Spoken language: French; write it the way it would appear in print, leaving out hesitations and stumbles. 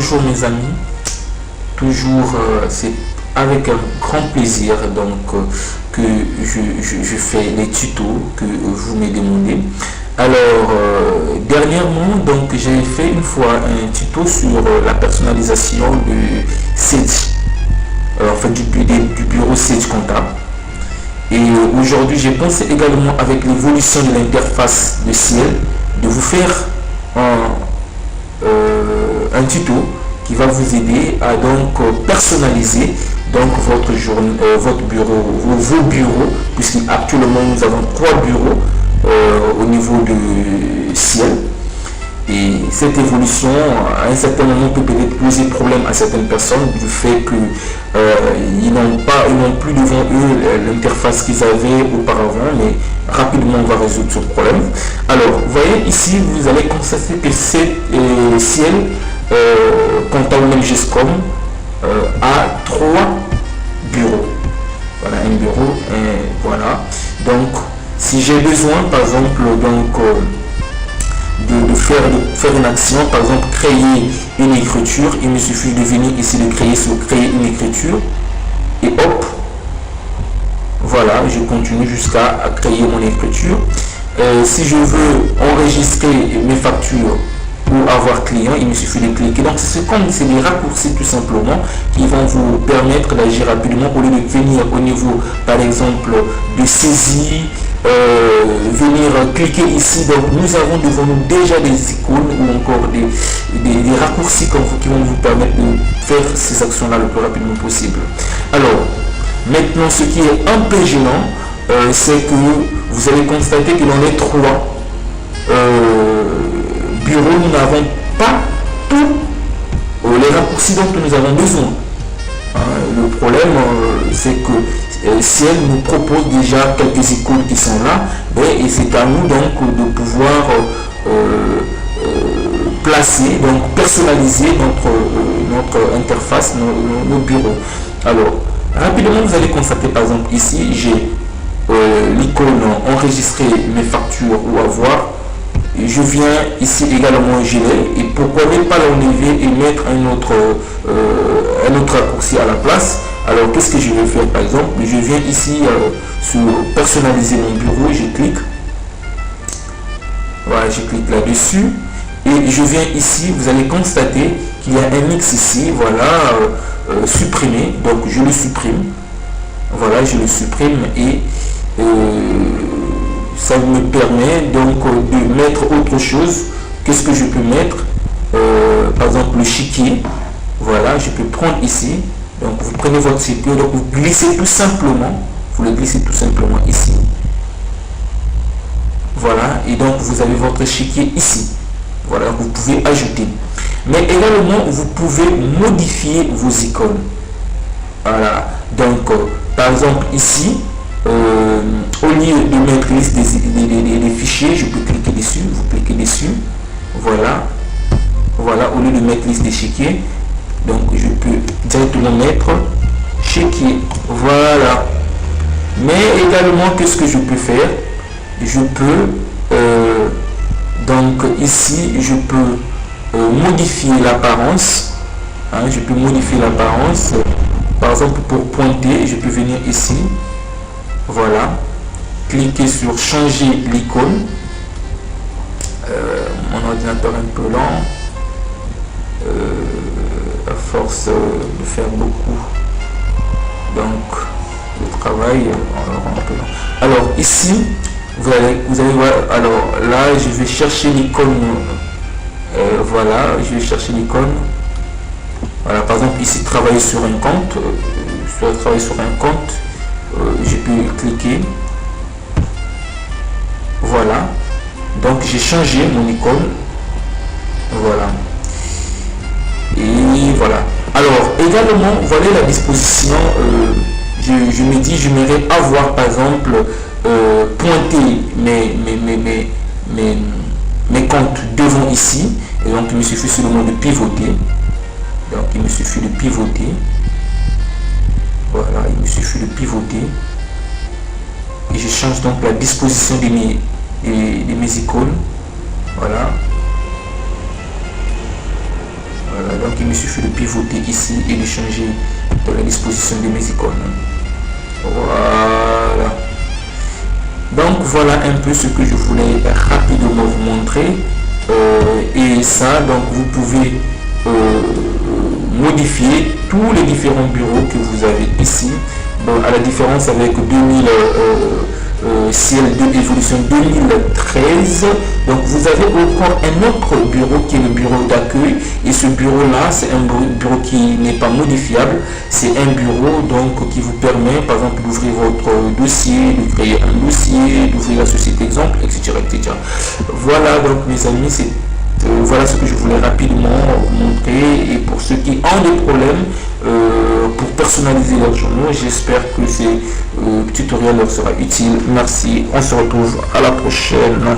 bonjour mes amis, toujours c'est avec un grand plaisir donc que je fais les tutos que vous me demandez. Alors dernièrement donc j'ai fait une fois un tuto sur la personnalisation du site, en fait du bureau site comptable. Et aujourd'hui j'ai pensé également avec l'évolution de l'interface de Ciel de vous faire un tuto qui va vous aider à donc personnaliser donc votre bureau, vos bureaux, puisqu'actuellement nous avons 3 bureaux au niveau de Ciel. Et cette évolution à un certain moment peut peut-être poser problème à certaines personnes du fait que ils n'ont plus devant eux l'interface qu'ils avaient auparavant, mais rapidement on va résoudre ce problème. Alors vous voyez ici, vous allez constater que c'est Ciel comptable GESCOM a 3 bureaux. Voilà un bureau, et voilà. Donc si j'ai besoin par exemple donc de faire une action, par exemple créer une écriture, il me suffit de venir ici de créer une écriture et hop, voilà, je continue jusqu'à créer mon écriture. Si je veux enregistrer mes factures ou avoir client, il me suffit de cliquer. Donc c'est des raccourcis tout simplement qui vont vous permettre d'agir rapidement au lieu de venir au niveau par exemple de saisie, venir cliquer ici. Donc nous avons devant nous déjà des icônes ou encore des raccourcis qui vont vous permettre de faire ces actions là le plus rapidement possible. Alors maintenant ce qui est un peu gênant, c'est que vous allez constater que dans les 3 bureaux, nous n'avons pas tous les raccourcis dont nous avons besoin. Le problème c'est que si elle nous propose déjà quelques icônes qui sont là, et c'est à nous donc de pouvoir placer, donc personnaliser notre interface, nos bureaux. Alors rapidement vous allez constater par exemple ici j'ai l'icône enregistrer mes factures ou avoir. Je viens ici également geler, et pourquoi ne pas l'enlever et mettre un autre raccourci à la place. Alors qu'est-ce que je vais faire? Par exemple je viens ici sur personnaliser mon bureau, je clique, voilà, je clique là dessus et je viens ici, vous allez constater qu'il y a un X ici, voilà, supprimer, donc je le supprime, voilà, je le supprime et ça me permet donc de mettre autre chose. Qu'est-ce que je peux mettre? Par exemple le chéquier, voilà, je peux prendre ici, donc vous prenez votre chéquier, donc vous glissez tout simplement, vous le glissez tout simplement ici, voilà, et donc vous avez votre chéquier ici, voilà, vous pouvez ajouter, mais également vous pouvez modifier vos icônes, voilà, donc par exemple ici, au lieu de mettre liste des fichiers, je peux cliquer dessus, vous cliquez dessus, voilà, voilà, au lieu de mettre liste des chéquiers, donc je peux directement mettre chéquier, voilà. Mais également qu'est-ce que je peux faire? Je peux donc ici je peux modifier l'apparence, je peux modifier l'apparence, par exemple pour pointer, je peux venir ici, voilà, cliquer sur changer l'icône. Mon ordinateur est un peu lent, à force de faire beaucoup donc le travail un peu lent. Alors ici vous allez voir, alors là je vais chercher l'icône, voilà, je vais chercher l'icône, voilà, par exemple ici travailler sur un compte, je peux cliquer, voilà, donc j'ai changé mon icône, voilà, et voilà. Alors également voilà la disposition, je me dis j'aimerais avoir par exemple pointer mes comptes devant ici, et donc il me suffit seulement de pivoter, donc il me suffit de pivoter, voilà, il me suffit de pivoter et je change donc la disposition de mes icônes, voilà, voilà, donc il me me suffit de pivoter ici et de changer la disposition de mes icônes. Voilà. Donc voilà un peu ce que je voulais rapidement vous montrer. Et ça, donc vous pouvez modifier tous les différents bureaux que vous avez ici. Bon, à la différence avec 2000 CL2 évolution 2013, donc vous avez encore un autre bureau qui est le bureau d'accueil, et ce bureau là c'est un bureau qui n'est pas modifiable. C'est un bureau donc qui vous permet par exemple d'ouvrir votre dossier, de créer un dossier, d'ouvrir la société exemple, etc., etc. Voilà donc mes amis, c'est voilà ce que je voulais rapidement vous montrer. Et pour ceux qui ont des problèmes pour personnaliser leurs journaux, j'espère que ces tutoriels leur sera utile. Merci, on se retrouve à la prochaine.